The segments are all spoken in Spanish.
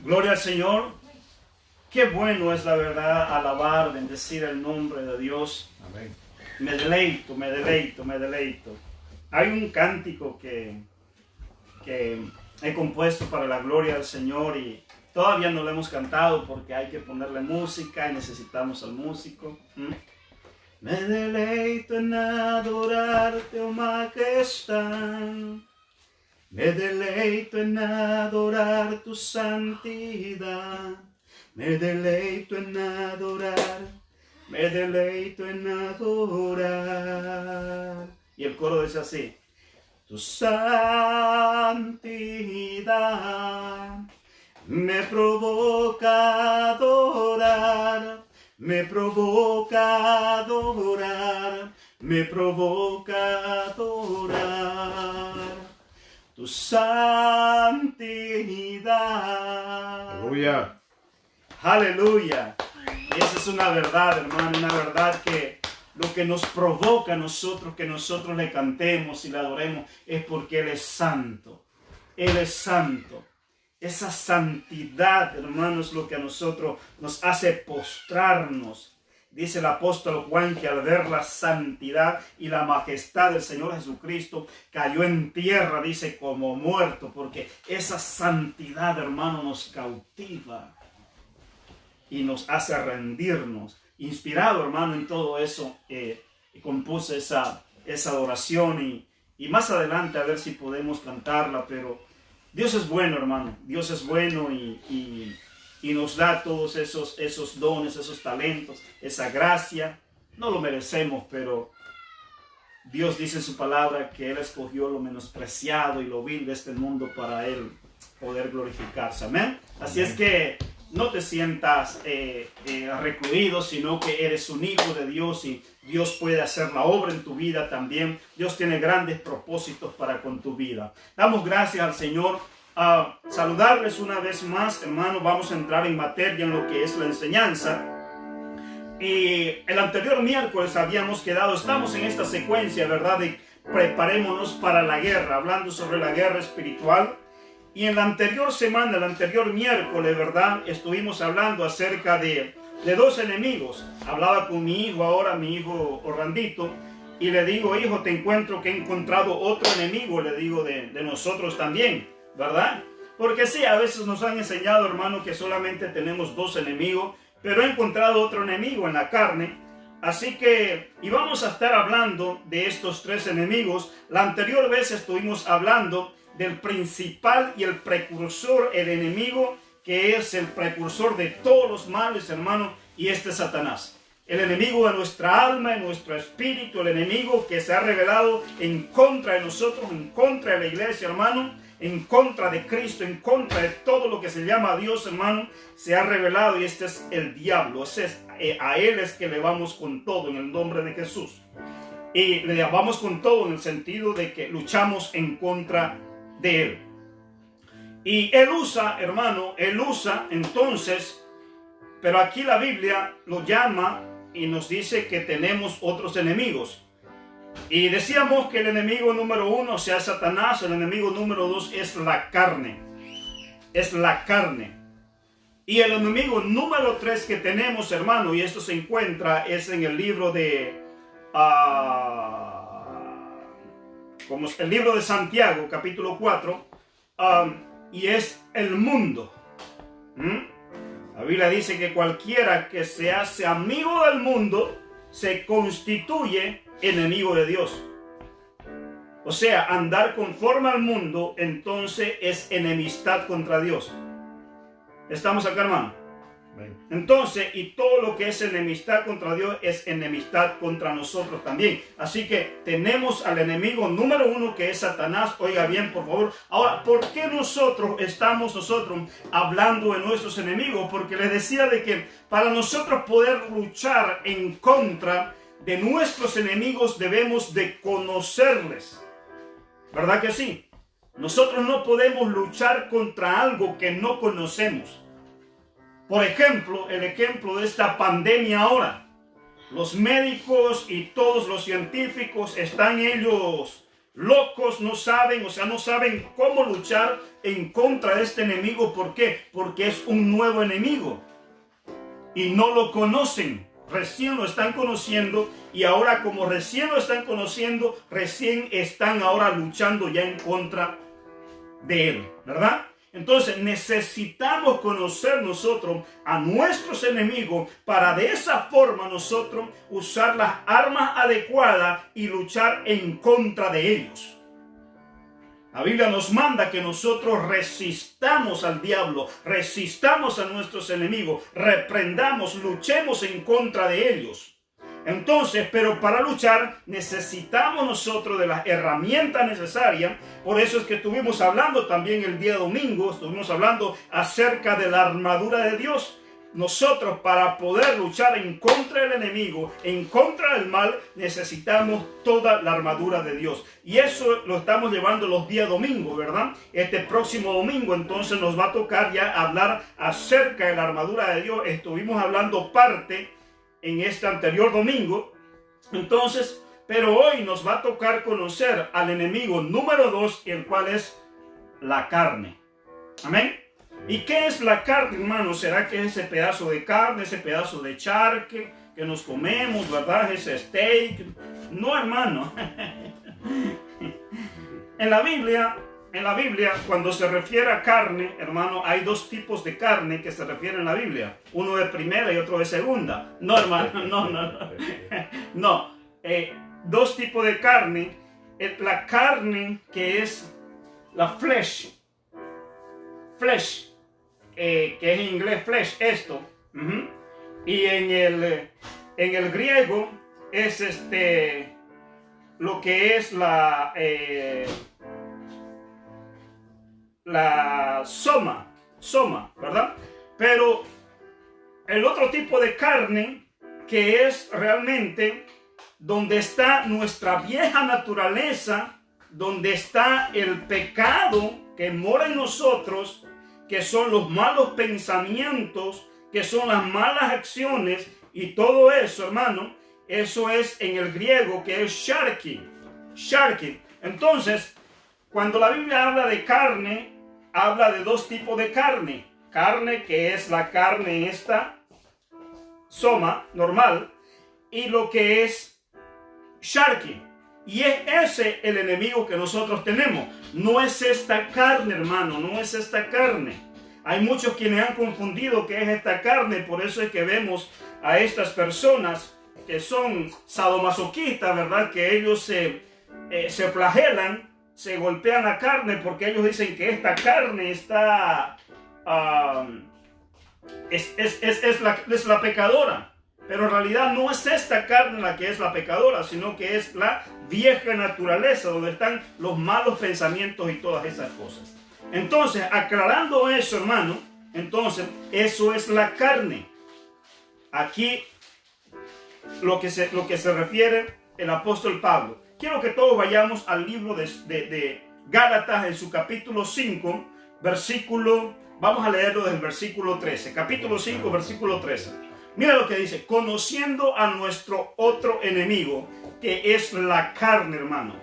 Gloria al Señor. Qué bueno es la verdad alabar, bendecir el nombre de Dios. Amén. Me deleito. Hay un cántico que he compuesto para la gloria del Señor y todavía no lo hemos cantado porque hay que ponerle música y necesitamos al músico. Me deleito en adorarte, oh majestad. Me deleito en adorar tu santidad. Me deleito en adorar. Me deleito en adorar. Y el coro dice así. Tu santidad me provoca adorar. Me provoca adorar. Me provoca adorar. Tu santidad. Aleluya. Aleluya. Y esa es una verdad, hermano, una verdad que lo que nos provoca a nosotros, que nosotros le cantemos y le adoremos, es porque Él es santo. Él es santo. Esa santidad, hermano, es lo que a nosotros nos hace postrarnos. Dice el apóstol Juan que al ver la santidad y la majestad del Señor Jesucristo, cayó en tierra, dice, como muerto, porque esa santidad, hermano, nos cautiva y nos hace rendirnos. Inspirado, hermano, en todo eso, compuse esa adoración y más adelante a ver si podemos cantarla, pero Dios es bueno, hermano. Dios es bueno y nos da todos esos dones, esos talentos, esa gracia. No lo merecemos, pero Dios dice en su palabra que Él escogió lo menospreciado y lo vil de este mundo para Él poder glorificarse. Amén. Así es que no te sientas recluido, sino que eres un hijo de Dios y Dios puede hacer la obra en tu vida también. Dios tiene grandes propósitos para con tu vida. Damos gracias al Señor. Saludarles una vez más, hermano. Vamos a entrar en materia en lo que es la enseñanza. Y el anterior miércoles habíamos quedado, estamos en esta secuencia, ¿verdad? De preparémonos para la guerra, hablando sobre la guerra espiritual. Y en la anterior semana, el anterior miércoles, ¿verdad? Estuvimos hablando acerca de dos enemigos. Hablaba con mi hijo ahora, mi hijo Orlandito, y le digo, hijo, te encuentro que he encontrado otro enemigo, le digo, de nosotros también, ¿verdad? Porque sí, a veces nos han enseñado, hermano, que solamente tenemos dos enemigos, pero he encontrado otro enemigo en la carne. Así que, y vamos a estar hablando de estos tres enemigos. La anterior vez estuvimos hablando del principal y el precursor, el enemigo que es el precursor de todos los males, hermano, y este es Satanás. El enemigo de nuestra alma, de nuestro espíritu, el enemigo que se ha revelado en contra de nosotros, en contra de la iglesia, hermano, en contra de Cristo, en contra de todo lo que se llama Dios, hermano, se ha revelado y este es el diablo. A él es que le vamos con todo en el nombre de Jesús. Y le vamos con todo en el sentido de que luchamos en contra de él. Y él usa, hermano, entonces, pero aquí la Biblia lo llama y nos dice que tenemos otros enemigos. Y decíamos que el enemigo número uno, o sea, Satanás. El enemigo número dos es la carne. Es la carne. Y el enemigo número tres que tenemos, hermano, y esto se encuentra, es en el libro de como el libro de Santiago, capítulo 4, y es el mundo. La Biblia dice que cualquiera que se hace amigo del mundo se constituye enemigo de Dios. O sea, andar conforme al mundo, entonces es enemistad contra Dios. ¿Estamos acá, hermano? Entonces, y todo lo que es enemistad contra Dios es enemistad contra nosotros también. Así que tenemos al enemigo número uno, que es Satanás. Oiga bien, por favor. Ahora, ¿por qué estamos nosotros hablando de nuestros enemigos? Porque les decía de que para nosotros poder luchar en contra de nuestros enemigos debemos de conocerles. ¿Verdad que sí? Nosotros no podemos luchar contra algo que no conocemos. Por ejemplo, el ejemplo de esta pandemia ahora. Los médicos y todos los científicos están ellos locos, no saben, no saben cómo luchar en contra de este enemigo. ¿Por qué? Porque es un nuevo enemigo y no lo conocen. Recién lo están conociendo, y ahora, como recién lo están conociendo, recién están ahora luchando ya en contra de él, ¿verdad? Entonces necesitamos conocer nosotros a nuestros enemigos para de esa forma nosotros usar las armas adecuadas y luchar en contra de ellos. La Biblia nos manda que nosotros resistamos al diablo, resistamos a nuestros enemigos, reprendamos, luchemos en contra de ellos. Entonces, pero para luchar necesitamos nosotros de las herramientas necesarias. Por eso es que estuvimos hablando también el día domingo, estuvimos hablando acerca de la armadura de Dios. Nosotros, para poder luchar en contra del enemigo, en contra del mal, necesitamos toda la armadura de Dios. Y eso lo estamos llevando los días domingos, ¿verdad? Este próximo domingo entonces nos va a tocar ya hablar acerca de la armadura de Dios. Estuvimos hablando parte en este anterior domingo. Entonces, pero hoy nos va a tocar conocer al enemigo número 2, el cual es la carne. Amén. ¿Y qué es la carne, hermano? ¿Será que es ese pedazo de carne, ese pedazo de charque que nos comemos, verdad? Ese steak. No, hermano. En la Biblia, cuando se refiere a carne, hermano, hay dos tipos de carne que se refieren en la Biblia. Uno de primera y otro de segunda. No, hermano, no. Dos tipos de carne. La carne que es la flesh, que es en inglés flesh, esto. Y en el griego es lo que es la soma, ¿verdad? Pero el otro tipo de carne, que es realmente donde está nuestra vieja naturaleza, donde está el pecado que mora en nosotros, que son los malos pensamientos, que son las malas acciones, y todo eso, hermano, eso es en el griego, que es sharki. Entonces, cuando la Biblia habla de carne, habla de dos tipos de carne. Carne que es la carne esta, soma, normal, y lo que es sharki. Y es ese el enemigo que nosotros tenemos. No es esta carne, hermano, no es esta carne. Hay muchos quienes han confundido qué es esta carne, por eso es que vemos a estas personas que son sadomasoquistas, ¿verdad? Que ellos se flagelan, se golpean la carne porque ellos dicen que esta carne está es la pecadora. Pero en realidad no es esta carne la que es la pecadora, sino que es la vieja naturaleza, donde están los malos pensamientos y todas esas cosas. Entonces, aclarando eso, hermano, entonces, eso es la carne. Aquí, lo que se refiere el apóstol Pablo. Quiero que todos vayamos al libro de Gálatas, en su capítulo 5, vamos a leerlo desde el versículo 13. Capítulo 5, versículo 13. Mira lo que dice: conociendo a nuestro otro enemigo, que es la carne, hermano.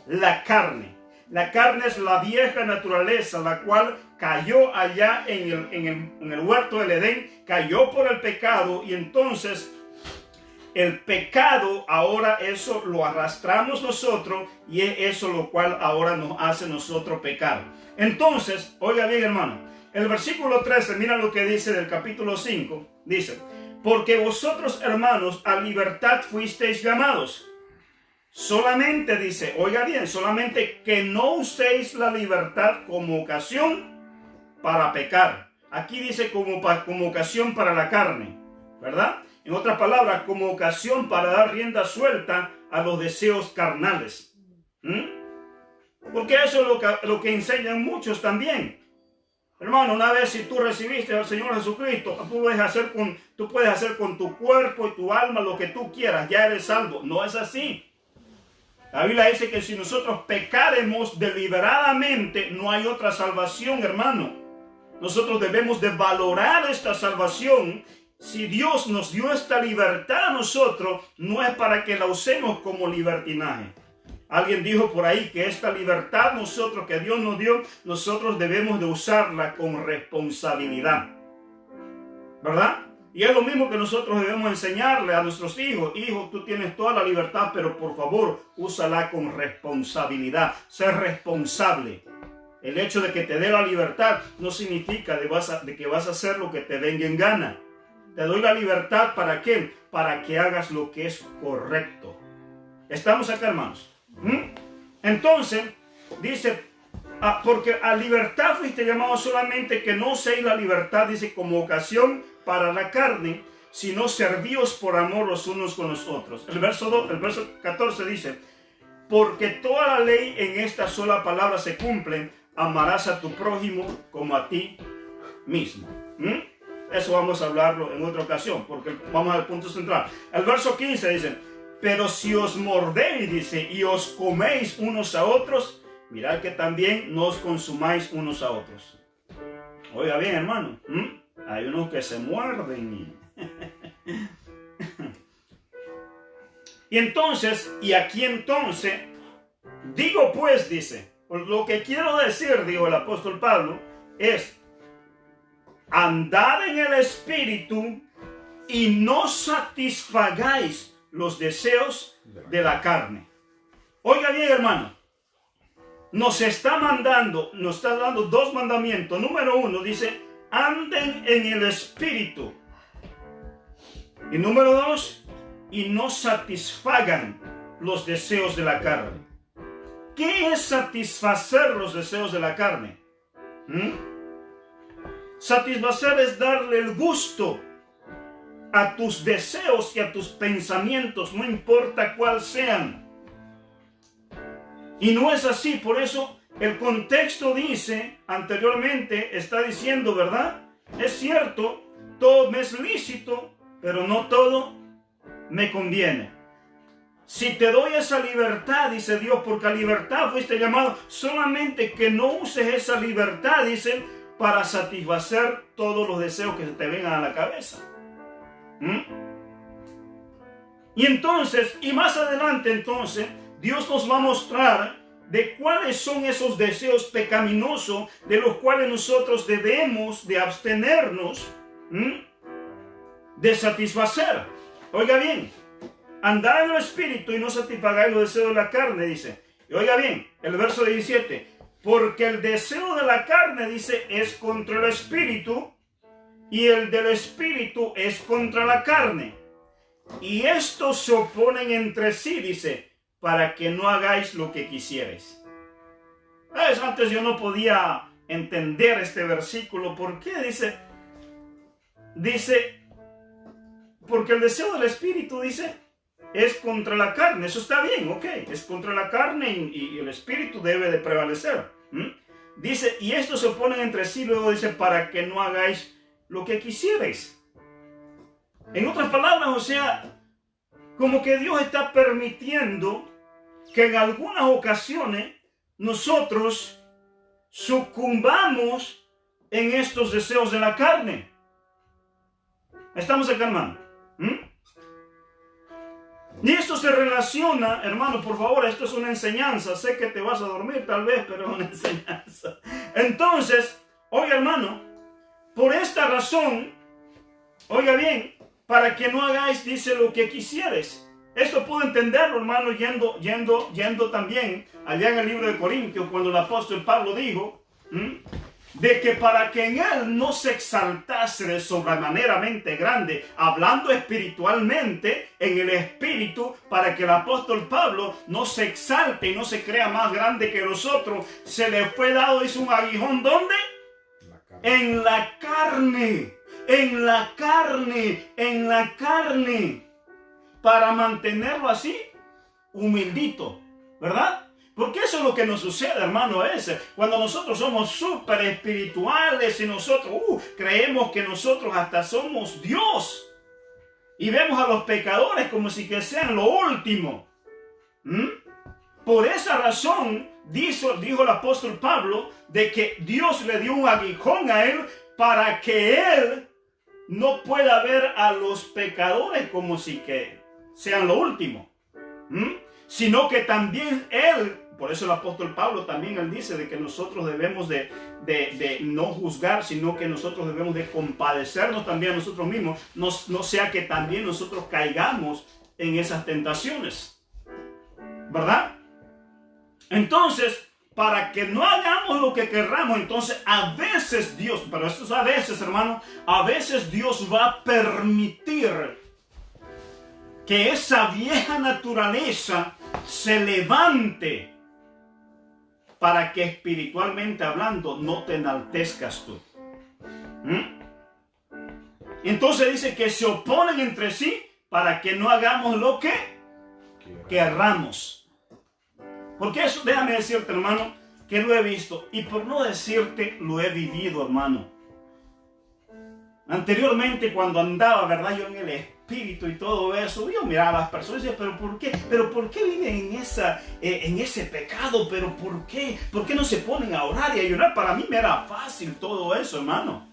La carne. La carne es la vieja naturaleza, la cual cayó allá en el huerto del Edén, cayó por el pecado, y entonces el pecado, ahora eso lo arrastramos nosotros, y es eso lo cual ahora nos hace nosotros pecar. Entonces, oiga bien, hermano, el versículo 13, mira lo que dice del capítulo 5, dice: porque vosotros, hermanos, a libertad fuisteis llamados. Solamente, dice, oiga bien, solamente que no uséis la libertad como ocasión para pecar. Aquí dice como ocasión para la carne, ¿verdad? En otras palabras, como ocasión para dar rienda suelta a los deseos carnales. Porque eso es lo que enseñan muchos también. Hermano, una vez si tú recibiste al Señor Jesucristo, tú puedes hacer con tu cuerpo y tu alma lo que tú quieras, ya eres salvo. No es así. La Biblia dice que si nosotros pecaremos deliberadamente, no hay otra salvación, hermano. Nosotros debemos de valorar esta salvación. Si Dios nos dio esta libertad a nosotros, no es para que la usemos como libertinaje. Alguien dijo por ahí que esta libertad que Dios nos dio, nosotros debemos de usarla con responsabilidad, ¿verdad? Y es lo mismo que nosotros debemos enseñarle a nuestros hijos. Hijo, tú tienes toda la libertad, pero por favor, úsala con responsabilidad. Ser responsable. El hecho de que te dé la libertad no significa de que vas a hacer lo que te venga en gana. Te doy la libertad, ¿para qué? Para que hagas lo que es correcto. ¿Estamos acá, hermanos? Entonces, dice, porque a libertad fuiste llamado solamente que no uséis la libertad, dice, como ocasión para la carne, sino servíos por amor los unos con los otros. El verso 14 dice, porque toda la ley en esta sola palabra se cumple, amarás a tu prójimo como a ti mismo. Eso vamos a hablarlo en otra ocasión, porque vamos al punto central. El verso 15 dice, pero si os mordéis, dice, y os coméis unos a otros, mirad que también no os consumáis unos a otros. Oiga bien, hermano, hay unos que se muerden. Y aquí entonces, digo pues, dice, lo que quiero decir, dijo el apóstol Pablo, es, andad en el Espíritu y no satisfagáis los deseos de la carne. Oiga bien, hermano, nos está dando dos mandamientos. Número 1 dice, anden en el Espíritu. Y número 2, y no satisfagan los deseos de la carne. ¿Qué es satisfacer los deseos de la carne? Satisfacer es darle el gusto a tus deseos y a tus pensamientos, no importa cuál sean. Y no es así, por eso el contexto dice, anteriormente está diciendo, ¿verdad? Es cierto, todo me es lícito, pero no todo me conviene. Si te doy esa libertad, dice Dios, porque a libertad fuiste llamado, solamente que no uses esa libertad, dice, para satisfacer todos los deseos que se te vengan a la cabeza. Y entonces, y más adelante entonces, Dios nos va a mostrar de cuáles son esos deseos pecaminosos de los cuales nosotros debemos de abstenernos de satisfacer. Oiga bien, andad en el Espíritu y no satisfagáis los deseos de la carne, dice. Y oiga bien, el verso 17, porque el deseo de la carne, dice, es contra el Espíritu, y el del Espíritu es contra la carne. Y estos se oponen entre sí, dice, para que no hagáis lo que quisierais. Antes yo no podía entender este versículo. ¿Por qué? Dice, porque el deseo del Espíritu, dice, es contra la carne. Eso está bien, ok. Es contra la carne y el Espíritu debe de prevalecer. Dice, y estos se oponen entre sí, luego dice, para que no hagáis lo que quisierais. En otras palabras, o sea, como que Dios está permitiendo que en algunas ocasiones nosotros sucumbamos en estos deseos de la carne. ¿Estamos acá, hermano? Y esto se relaciona, hermano, por favor, esto es una enseñanza. Sé que te vas a dormir tal vez, pero es una enseñanza. Entonces, oiga, hermano, por esta razón, oiga bien, para que no hagáis, dice, lo que quisieres. Esto puedo entenderlo, hermano, yendo también allá en el libro de Corintios, cuando el apóstol Pablo dijo, de que para que en él no se exaltase de sobremaneramente grande, hablando espiritualmente, en el espíritu, para que el apóstol Pablo no se exalte y no se crea más grande que nosotros, se le fue dado, dice, un aguijón, ¿dónde? En la carne, en la carne, en la carne, para mantenerlo así, humildito, ¿verdad? Porque eso es lo que nos sucede, hermano, cuando nosotros somos súper espirituales y nosotros creemos que nosotros hasta somos Dios y vemos a los pecadores como si que sean lo último. Por esa razón dijo el apóstol Pablo de que Dios le dio un aguijón a él para que él no pueda ver a los pecadores como si que sean lo último. sino que también Él, por eso el apóstol Pablo también Él dice de que nosotros debemos de no juzgar, sino que nosotros debemos de compadecernos también a nosotros mismos, no sea que también nosotros caigamos en esas tentaciones, ¿verdad? Entonces, para que no hagamos lo que querramos, entonces a veces Dios, pero esto es a veces, hermano, a veces Dios va a permitir que esa vieja naturaleza se levante para que espiritualmente hablando no te enaltezcas tú. Entonces dice que se oponen entre sí para que no hagamos lo que querramos. Porque eso, déjame decirte, hermano, que lo he visto. Y por no decirte, lo he vivido, hermano. Anteriormente, cuando andaba, ¿verdad? Yo en el espíritu y todo eso, yo miraba a las personas y decía, ¿pero por qué? ¿Pero por qué viven en ese pecado? ¿Pero por qué? ¿Por qué no se ponen a orar y a llorar? Para mí me era fácil todo eso, hermano.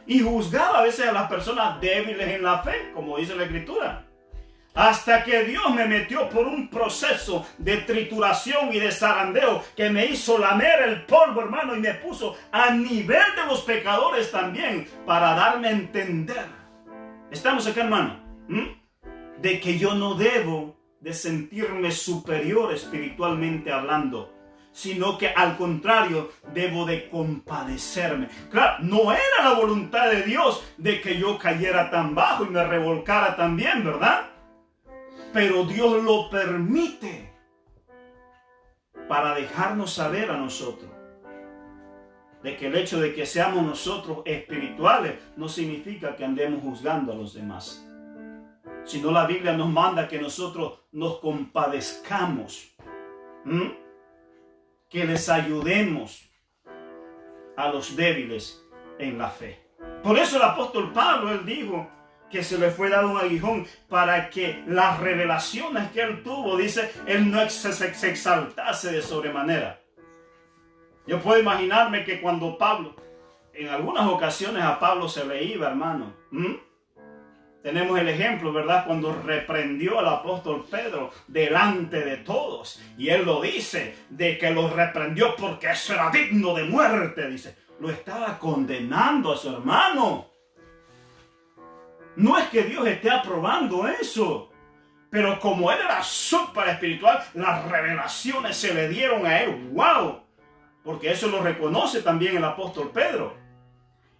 Y juzgaba a veces a las personas débiles en la fe, como dice la Escritura. Hasta que Dios me metió por un proceso de trituración y de zarandeo que me hizo lamer el polvo, hermano, y me puso a nivel de los pecadores también para darme a entender. Estamos acá, hermano, de que yo no debo de sentirme superior espiritualmente hablando, sino que al contrario debo de compadecerme. Claro, no era la voluntad de Dios de que yo cayera tan bajo y me revolcara tan bien, ¿verdad? Pero Dios lo permite para dejarnos saber a nosotros de que el hecho de que seamos nosotros espirituales no significa que andemos juzgando a los demás. Sino la Biblia nos manda que nosotros nos compadezcamos, que les ayudemos a los débiles en la fe. Por eso el apóstol Pablo, él dijo que se le fue dado un aguijón para que las revelaciones que él tuvo, dice, él no se exaltase de sobremanera. Yo puedo imaginarme que cuando Pablo, en algunas ocasiones a Pablo se le iba, hermano. Tenemos el ejemplo, ¿verdad? Cuando reprendió al apóstol Pedro delante de todos. Y él lo dice, de que lo reprendió porque eso era digno de muerte, dice. Lo estaba condenando a su hermano. No es que Dios esté aprobando eso, pero como él era súper espiritual, las revelaciones se le dieron a él. ¡Wow! Porque eso lo reconoce también el apóstol Pedro.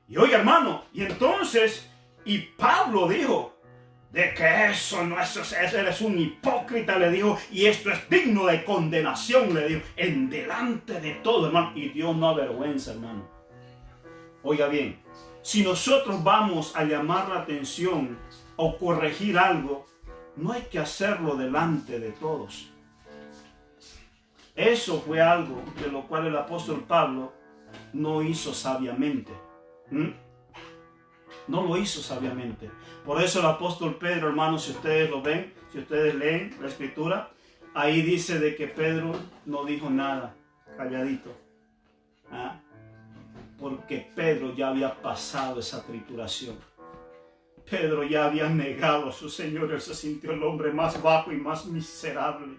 Y oye, hermano, y entonces, y Pablo dijo, de que eso no es, eres un hipócrita, le dijo, y esto es digno de condenación, le dijo, en delante de todo, hermano. Y Dios no avergüenza, hermano. Oiga bien, si nosotros vamos a llamar la atención o corregir algo, no hay que hacerlo delante de todos. Eso fue algo de lo cual el apóstol Pablo no hizo sabiamente. No lo hizo sabiamente. Por eso el apóstol Pedro, hermanos, si ustedes lo ven, si ustedes leen la escritura, ahí dice de que Pedro no dijo nada, calladito. Porque Pedro ya había pasado esa trituración. Pedro ya había negado a su Señor. Él se sintió el hombre más bajo y más miserable.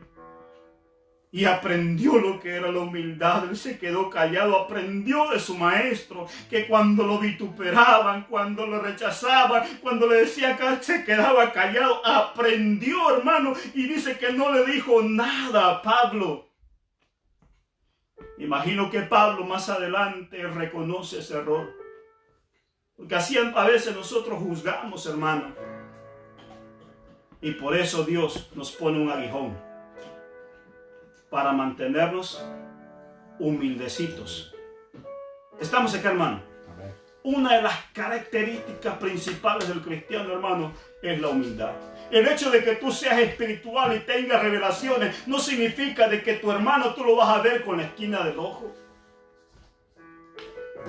Y aprendió lo que era la humildad. Él se quedó callado, aprendió de su maestro, que cuando lo vituperaban, cuando lo rechazaban, cuando le decía que se quedaba callado, aprendió, hermano, y dice que no le dijo nada a Pablo. Imagino que Pablo más adelante reconoce ese error. Porque así a veces nosotros juzgamos, hermano. Y por eso Dios nos pone un aguijón. Para mantenernos humildecitos. Estamos acá, hermano. Una de las características principales del cristiano, hermano, es la humildad. El hecho de que tú seas espiritual y tengas revelaciones no significa de que tu hermano tú lo vas a ver con la esquina del ojo.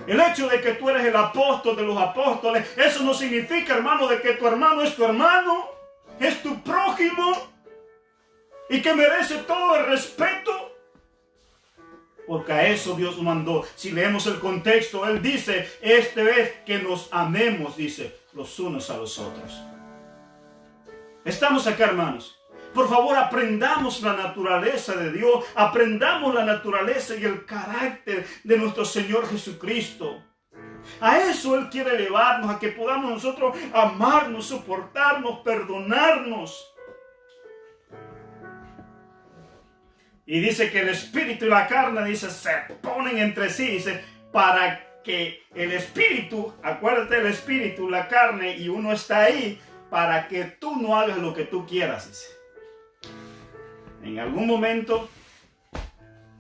El hecho de que tú eres el apóstol de los apóstoles, eso no significa, hermano, de que tu hermano, es tu prójimo y que merece todo el respeto. Porque a eso Dios nos mandó. Si leemos el contexto, Él dice, este es que nos amemos, dice, los unos a los otros. Estamos acá, hermanos. Por favor, aprendamos la naturaleza de Dios, aprendamos la naturaleza y el carácter de nuestro Señor Jesucristo. A eso Él quiere elevarnos, a que podamos nosotros amarnos, soportarnos, perdonarnos. Y dice que el espíritu y la carne, dice, se ponen entre sí, dice, para que el espíritu, acuérdate del espíritu, la carne, y uno está ahí, para que tú no hagas lo que tú quieras, dice. En algún momento,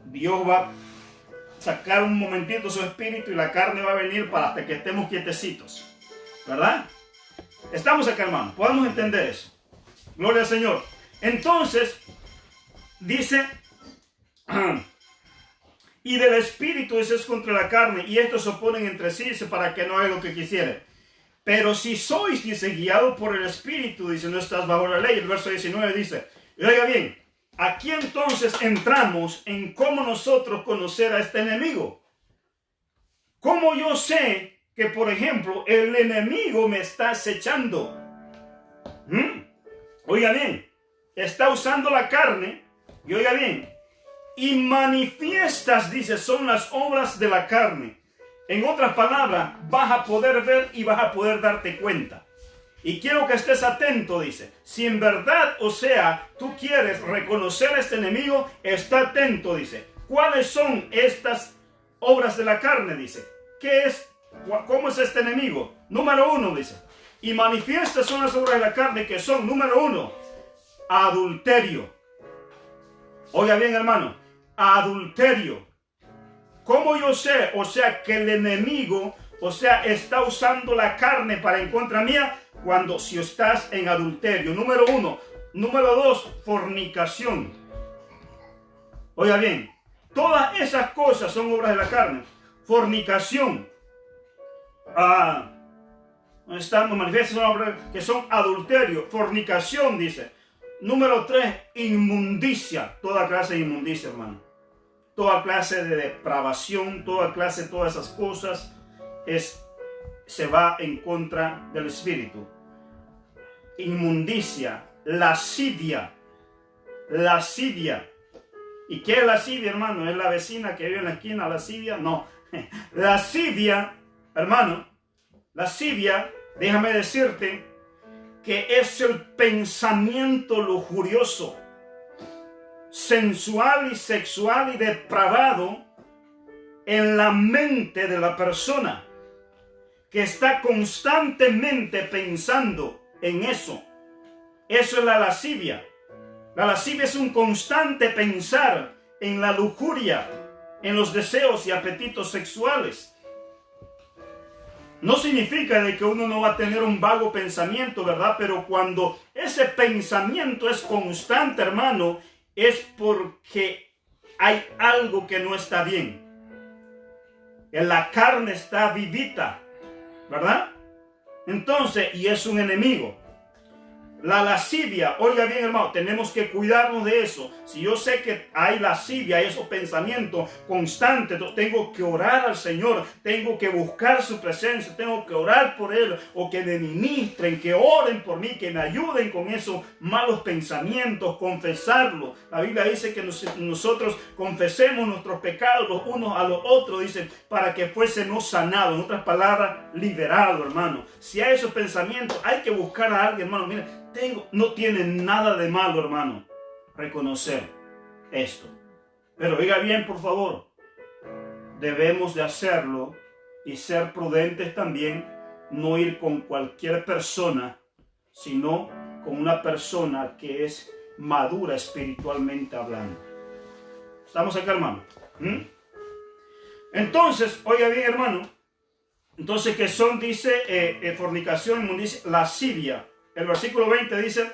Dios va a sacar un momentito su espíritu y la carne va a venir para hasta que estemos quietecitos, ¿verdad? Estamos acá, hermano, podemos entender eso. Gloria al Señor. Entonces, dice, y del espíritu, dice, es contra la carne, y estos se oponen entre sí, dice, para que no haga lo que quisiere. Pero si sois, dice, guiado por el espíritu, dice, no estás bajo la ley. El verso 19 dice, y oiga bien, aquí entonces entramos en cómo nosotros conocer a este enemigo. ¿Cómo yo sé que, por ejemplo, el enemigo me está acechando? Oiga bien, está usando la carne, y oiga bien, y manifiestas, dice, son las obras de la carne. En otras palabras, vas a poder ver y vas a poder darte cuenta. Y quiero que estés atento, dice. Si en verdad, o sea, tú quieres reconocer a este enemigo, está atento, dice. ¿Cuáles son estas obras de la carne? Dice. ¿Qué es? ¿Cómo es este enemigo? Número 1, dice. Y manifiestas son las obras de la carne que son, número 1, adulterio. Oiga bien, hermano, adulterio. ¿Cómo yo sé? O sea, que el enemigo, o sea, está usando la carne para en contra mía cuando si estás en adulterio. Número 1. Número 2, fornicación. Oiga bien, todas esas cosas son obras de la carne. Fornicación. Están manifiestas son obras que son adulterio. Fornicación, dice. Número 3, inmundicia. Toda clase de inmundicia, hermano. Toda clase de depravación, toda clase de todas esas cosas se va en contra del espíritu. Inmundicia, lascivia. Lascivia. ¿Y qué es lascivia, hermano? ¿Es la vecina que vive en la esquina, lascivia? No. Lascivia, hermano, lascivia, déjame decirte que es el pensamiento lujurioso, sensual y sexual y depravado en la mente de la persona que está constantemente pensando en eso. Eso es la lascivia. La lascivia es un constante pensar en la lujuria, en los deseos y apetitos sexuales. No significa de que uno no va a tener un vago pensamiento, ¿verdad? Pero cuando ese pensamiento es constante, hermano, es porque hay algo que no está bien. La carne está vivita, ¿verdad? Entonces, y es un enemigo. La lascivia, oiga bien, hermano, tenemos que cuidarnos de eso. Si yo sé que hay lascivia, hay esos pensamientos constantes, entonces tengo que orar al Señor, tengo que buscar su presencia, tengo que orar por Él, o que me ministren, que oren por mí, que me ayuden con esos malos pensamientos, confesarlo. La Biblia dice que nosotros confesemos nuestros pecados los unos a los otros, dice, para que fuésemos sanados. En otras palabras, liberados, hermano. Si hay esos pensamientos, hay que buscar a alguien, hermano. Mira, no tiene nada de malo, hermano, reconocer esto. Pero oiga bien, por favor, debemos de hacerlo y ser prudentes también, no ir con cualquier persona, sino con una persona que es madura espiritualmente hablando. ¿Estamos acá, hermano? Entonces, oiga bien, hermano, entonces que son, dice, fornicación, inmundicia, lascivia. El versículo 20 dice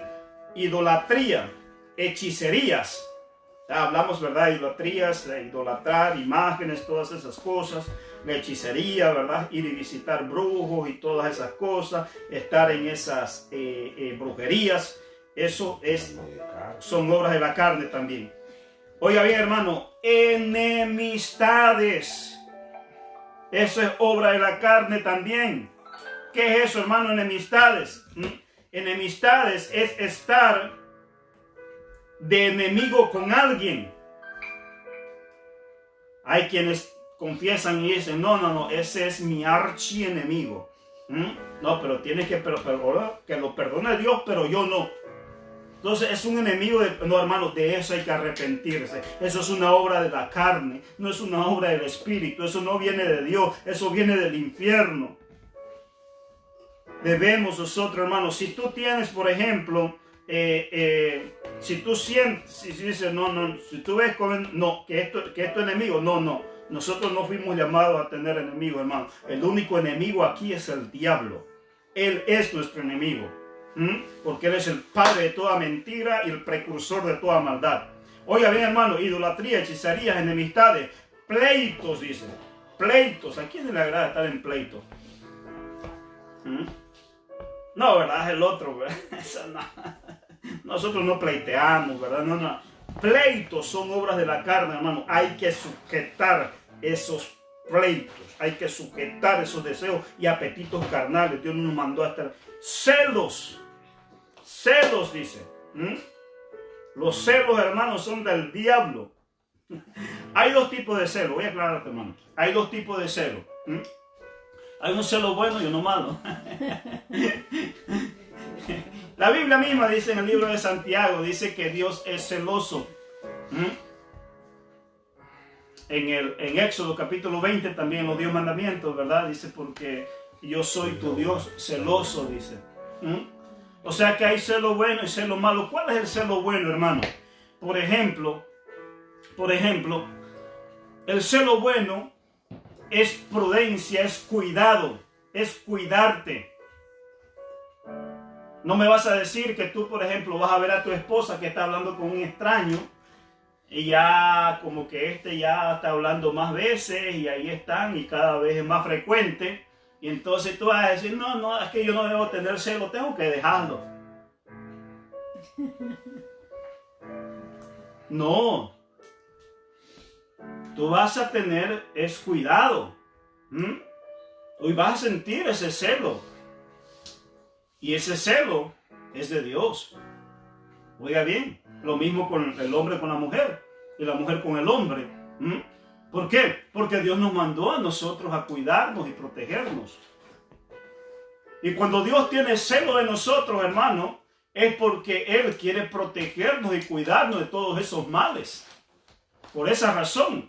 idolatría, hechicerías. Ya hablamos, ¿verdad? Idolatrías, idolatrar, imágenes, todas esas cosas. La hechicería, ¿verdad? Ir y visitar brujos y todas esas cosas. Estar en esas brujerías. Eso son obras de la carne también. Oiga bien, hermano, enemistades. Eso es obra de la carne también. ¿Qué es eso, hermano? Enemistades. Enemistades es estar de enemigo con alguien. Hay quienes confiesan y dicen, no, ese es mi archienemigo. No, pero tienes que lo perdone Dios, pero yo no. Entonces es un enemigo, no, hermano, de eso hay que arrepentirse. Eso es una obra de la carne, no es una obra del Espíritu. Eso no viene de Dios, eso viene del infierno. Debemos nosotros, hermanos, si tú tienes, por ejemplo, si tú sientes, si dices, no, si tú ves que esto es enemigo, no. Nosotros no fuimos llamados a tener enemigos, hermano. El único enemigo aquí es el diablo. Él es nuestro enemigo. Porque Él es el padre de toda mentira y el precursor de toda maldad. Oiga bien, hermano, idolatría, hechicerías, enemistades, pleitos, dice. Pleitos. ¿A quién le agrada estar en pleito? No, ¿verdad? Es el otro, ¿verdad? Eso no. Nosotros no pleiteamos, ¿verdad? No. Pleitos son obras de la carne, hermano. Hay que sujetar esos pleitos. Hay que sujetar esos deseos y apetitos carnales. Dios nos mandó a estar celos. Celos, dice. Los celos, hermanos, son del diablo. Hay dos tipos de celos. Voy a aclararte, hermano. Hay dos tipos de celos. Hay un celo bueno y uno malo. La Biblia misma dice en el libro de Santiago, dice que Dios es celoso. En Éxodo capítulo 20 también los 10 mandamientos, ¿verdad? Dice, porque yo soy tu Dios celoso, dice. O sea que hay celo bueno y celo malo. ¿Cuál es el celo bueno, hermano? Por ejemplo, el celo bueno es prudencia, es cuidado, es cuidarte. No me vas a decir que tú, por ejemplo, vas a ver a tu esposa que está hablando con un extraño y ya como que ya está hablando más veces y ahí están y cada vez es más frecuente. Y entonces tú vas a decir, no, es que yo no debo tener celo, tengo que dejarlo. No. Tú vas a tener cuidado. Hoy vas a sentir ese celo. Y ese celo es de Dios. Oiga bien, lo mismo con el hombre con la mujer y la mujer con el hombre. ¿Por qué? Porque Dios nos mandó a nosotros a cuidarnos y protegernos. Y cuando Dios tiene celo de nosotros, hermano, es porque Él quiere protegernos y cuidarnos de todos esos males. Por esa razón.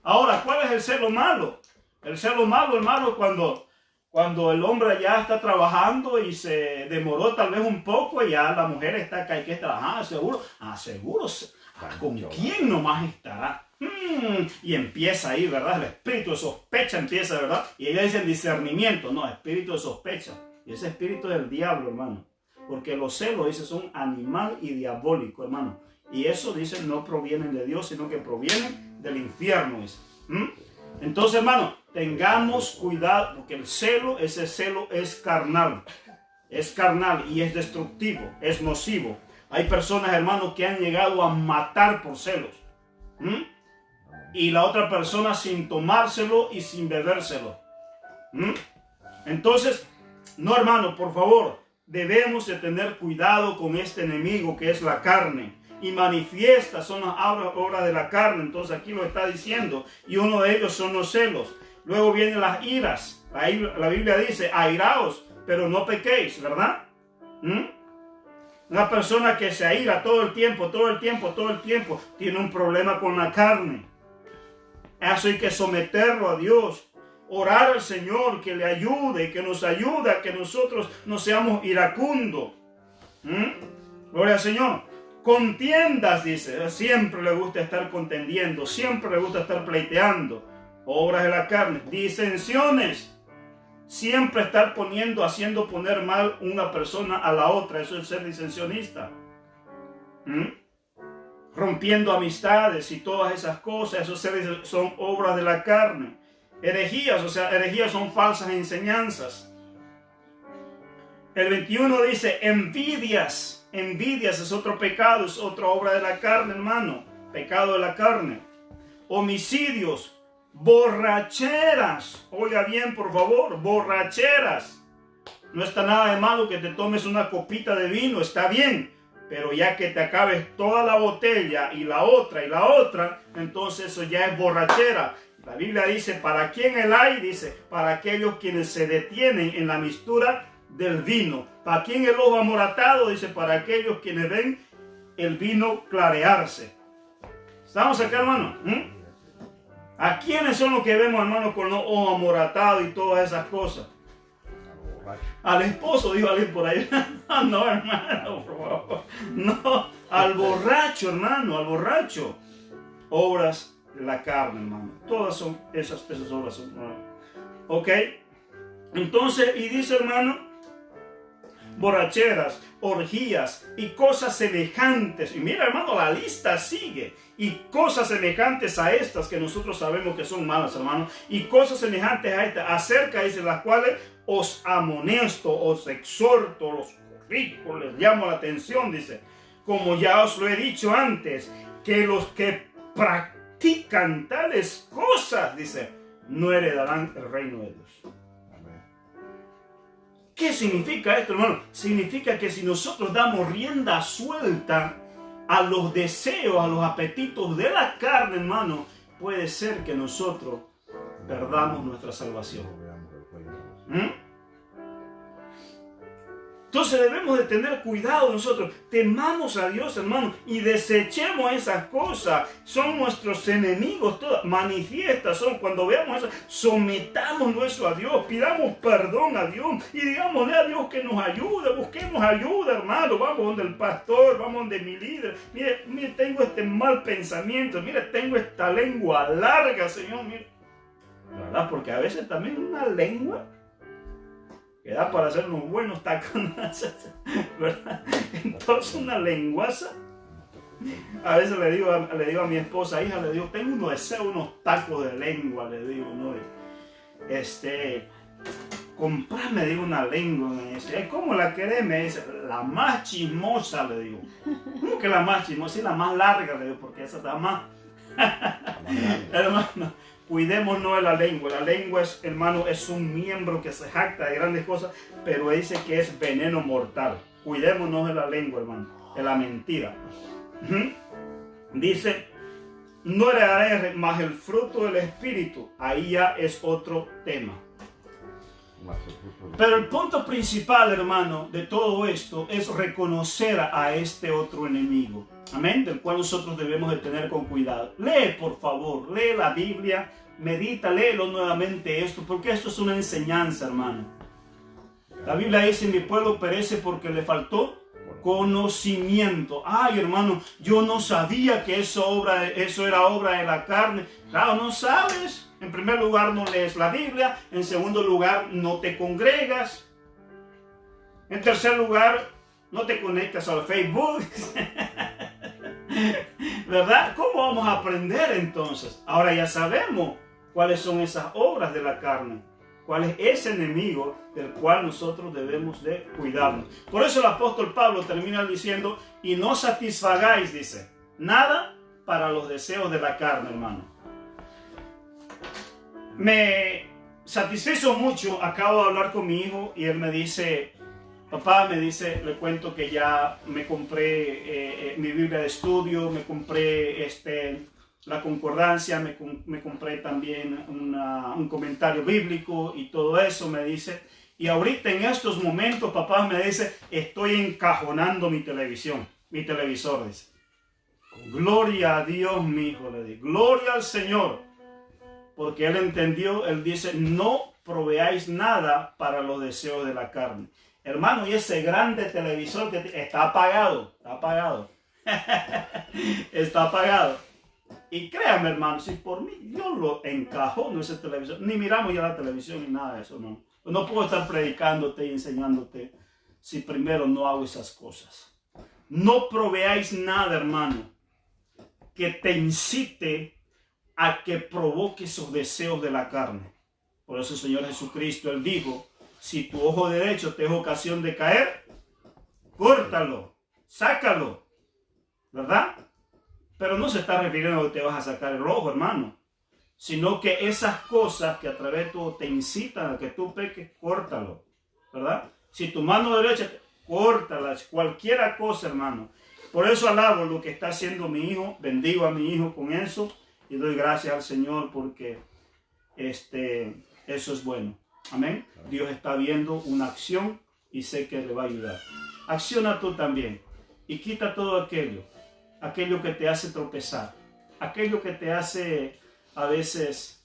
Ahora, ¿cuál es el celo malo? El celo malo, hermano, cuando el hombre ya está trabajando y se demoró tal vez un poco y ya la mujer está acá y que está, seguro. ¿Con quién nomás estará? Y empieza ahí, ¿verdad? El espíritu de sospecha empieza, ¿verdad? Y ella dice el discernimiento, no, espíritu de sospecha. Y ese espíritu es del diablo, hermano. Porque los celos, dice, son animal y diabólico, hermano. Y eso, dice, no provienen de Dios, sino que provienen del infierno, dice. Entonces, hermano, tengamos cuidado, porque ese celo es carnal. Es carnal y es destructivo, es nocivo. Hay personas, hermanos, que han llegado a matar por celos. Y la otra persona sin tomárselo y sin bebérselo. Entonces, no, hermano, por favor, debemos de tener cuidado con este enemigo que es la carne. Y manifiestas son las obras de la carne. Entonces aquí lo está diciendo. Y uno de ellos son los celos. Luego vienen las iras. La Biblia dice, airaos, pero no pequéis, ¿verdad? Una persona que se aira todo el tiempo, tiene un problema con la carne. Eso hay que someterlo a Dios. Orar al Señor que le ayude, que nos ayude a que nosotros no seamos iracundos. Gloria al Señor. Contiendas, dice, siempre le gusta estar contendiendo, siempre le gusta estar pleiteando. Obras de la carne, disensiones. Siempre estar haciendo poner mal una persona a la otra, eso es ser disensionista. Rompiendo amistades y todas esas cosas, eso son obras de la carne. Herejías, o sea, herejías son falsas enseñanzas. El 21 dice, envidias. Envidias es otro pecado, es otra obra de la carne, hermano. Pecado de la carne. Homicidios, borracheras. Oiga bien, por favor, borracheras. No está nada de malo que te tomes una copita de vino, está bien. pero ya que te acabes toda la botella y la otra, entonces eso ya es borrachera. La Biblia dice, ¿para quién el hay? Dice, para aquellos quienes se detienen en la mistura del vino. ¿Para quién el ojo amoratado? Dice, para aquellos quienes ven el vino clarearse. ¿Estamos acá, hermano? ¿A quiénes son los que vemos, hermano, con los ojos amoratados y todas esas cosas? Al esposo, dijo alguien por ahí. No, hermano, por favor. No, al borracho, hermano, al borracho. Obras de la carne, hermano. Todas son esas obras. ¿Ok? Entonces, y dice, hermano, borracheras, orgías y cosas semejantes. Y mira, hermano, la lista sigue. Y cosas semejantes a estas que nosotros sabemos que son malas, hermano. Y cosas semejantes a estas, acerca de las cuales os amonesto, os exhorto, los corrijo, les llamo la atención, dice. Como ya os lo he dicho antes, que los que practican tales cosas, dice, no heredarán el reino de Dios. ¿Qué significa esto, hermano? Significa que si nosotros damos rienda suelta a los deseos, a los apetitos de la carne, hermano, puede ser que nosotros perdamos nuestra salvación. Entonces debemos de tener cuidado nosotros, temamos a Dios, hermano, y desechemos esas cosas. Son nuestros enemigos, todas manifiestas son. Cuando veamos eso, sometamos eso a Dios, pidamos perdón a Dios y digámosle a Dios que nos ayude, busquemos ayuda, hermano. Vamos donde el pastor, vamos donde mi líder. Mire, tengo este mal pensamiento, mire, tengo esta lengua larga, Señor, mire. ¿Verdad? Porque a veces también una lengua que da para hacer unos buenos taconazos, ¿verdad? Entonces una lenguaza. A veces le digo a mi esposa, hija, le digo, tengo unos deseos, unos tacos de lengua, le digo, ¿no? Comprame, digo, una lengua. Me dice, ¿cómo la querés? Me dice, la más chismosa, le digo. ¿Cómo que la más chismosa? Sí, la más larga, le digo, porque esa está más. Hermano, cuidémonos de la lengua. La lengua, hermano, es un miembro que se jacta de grandes cosas, pero dice que es veneno mortal. Cuidémonos de la lengua, hermano, de la mentira. Dice, no heredaré más el fruto del Espíritu. Ahí ya es otro tema. Pero el punto principal, hermano, de todo esto es reconocer a este otro enemigo. Amén, del cual nosotros debemos de tener con cuidado. Lee, por favor, lee la Biblia, medita, léelo nuevamente esto, porque esto es una enseñanza, hermano. La Biblia dice, mi pueblo perece porque le faltó conocimiento. Ay, hermano, yo no sabía que eso era obra de la carne. Claro, no sabes. En primer lugar, no lees la Biblia. En segundo lugar, no te congregas. En tercer lugar, no te conectas al Facebook. ¿Verdad? ¿Cómo vamos a aprender entonces? Ahora ya sabemos cuáles son esas obras de la carne. ¿Cuál es ese enemigo del cual nosotros debemos de cuidarnos? Por eso el apóstol Pablo termina diciendo, y no satisfagáis, dice, nada para los deseos de la carne, hermano. Me satisfizo mucho, acabo de hablar con mi hijo y él me dice, papá, me dice, le cuento que ya me compré mi Biblia de estudio, me compré la concordancia, me compré también un comentario bíblico y todo eso, me dice. Y ahorita en estos momentos, papá, me dice, estoy encajonando mi televisor, dice. Gloria a Dios, mi hijo, le digo. Gloria al Señor. Porque él entendió, él dice, no proveáis nada para los deseos de la carne. Hermano, y ese grande televisor que está apagado, está apagado. Y créame, hermano, si por mí yo lo encajono ese televisor, ni miramos ya la televisión ni nada de eso, no. No puedo estar predicándote y enseñándote si primero no hago esas cosas. No proveáis nada, hermano, que te incite a que provoque esos deseos de la carne. Por eso el Señor Jesucristo, Él dijo, si tu ojo derecho te es ocasión de caer, córtalo, sácalo, ¿verdad? Pero no se está refiriendo a que te vas a sacar el ojo, hermano, sino que esas cosas que a través de tú te incitan a que tú peques, córtalo, ¿verdad? Si tu mano derecha, córtalas, cualquier cosa, hermano. Por eso alabo lo que está haciendo mi hijo, bendigo a mi hijo con eso y doy gracias al Señor porque eso es bueno. Amén. Dios está viendo una acción y sé que le va a ayudar. Acciona tú también y quita todo aquello que te hace tropezar, aquello que te hace a veces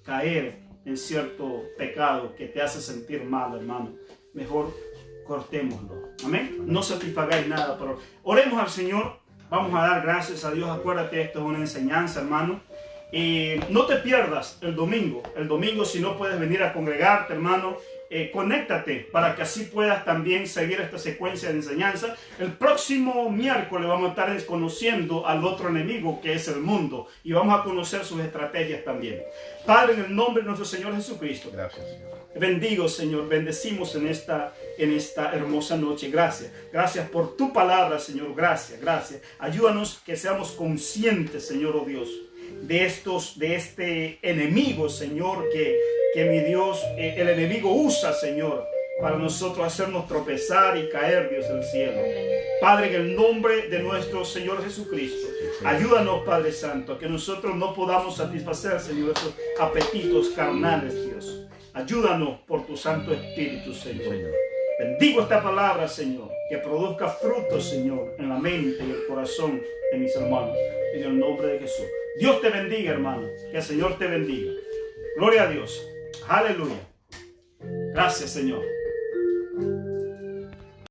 caer en cierto pecado que te hace sentir mal, hermano. Mejor cortémoslo. Amén. No satisfagáis nada, pero oremos al Señor. Vamos a dar gracias a Dios. Acuérdate, esto es una enseñanza, hermano. Y no te pierdas el domingo. El domingo, si no puedes venir a congregarte, hermano, conéctate para que así puedas también seguir esta secuencia de enseñanza. El próximo miércoles vamos a estar conociendo al otro enemigo que es el mundo y vamos a conocer sus estrategias también. Padre, en el nombre de nuestro Señor Jesucristo. Gracias, Señor. Bendigo, Señor, bendecimos en esta hermosa noche. Gracias, gracias por tu palabra, Señor. Gracias, gracias. Ayúdanos que seamos conscientes, Señor, oh Dios, de este enemigo, Señor, que mi Dios, el enemigo usa, Señor, para nosotros hacernos tropezar y caer, Dios del cielo. Padre, en el nombre de nuestro Señor Jesucristo, ayúdanos, Padre Santo, a que nosotros no podamos satisfacer, Señor, esos apetitos carnales, Dios. Ayúdanos por tu Santo Espíritu, Señor. Bendigo esta palabra, Señor, que produzca frutos, Señor, en la mente y el corazón de mis hermanos. En el nombre de Jesús. Dios te bendiga, hermano. Que el Señor te bendiga. Gloria a Dios. Aleluya. Gracias, Señor.